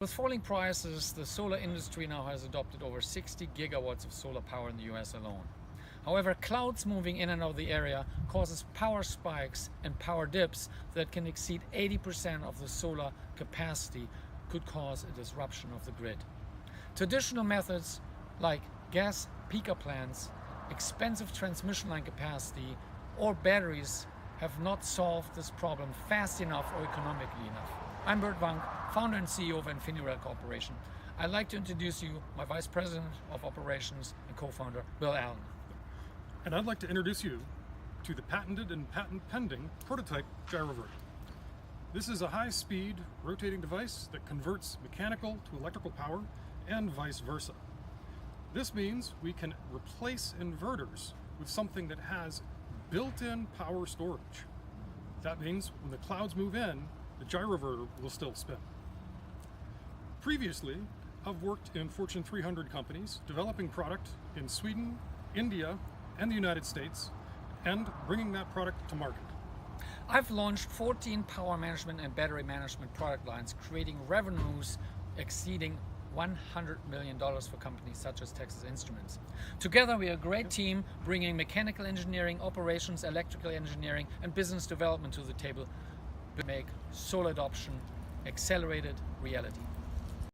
With falling prices, the solar industry now has adopted over 60 gigawatts of solar power in the US alone. However, clouds moving in and out of the area causes power spikes and power dips that can exceed 80% of the solar capacity, could cause a disruption of the grid. Traditional methods like gas peaker plants, expensive transmission line capacity, or batteries have not solved this problem fast enough or economically enough. I'm Bert Wank, founder and CEO of HeroX Corporation. I'd like to introduce you my Vice President of Operations and co-founder, Bill Allen. And I'd like to introduce you to the patented and patent-pending prototype GyroVerter. This is a high-speed rotating device that converts mechanical to electrical power and vice versa. This means we can replace inverters with something that has built-in power storage. That means when the clouds move in, the GyroVerter will still spin. Previously, I've worked in Fortune 300 companies developing product in Sweden, India, and the United States, and bringing that product to market. I've launched 14 power management and battery management product lines, creating revenues exceeding $100 million for companies such as Texas Instruments. Together we are a great team, bringing mechanical engineering, operations, electrical engineering, and business development to the table to make solar adoption accelerated reality.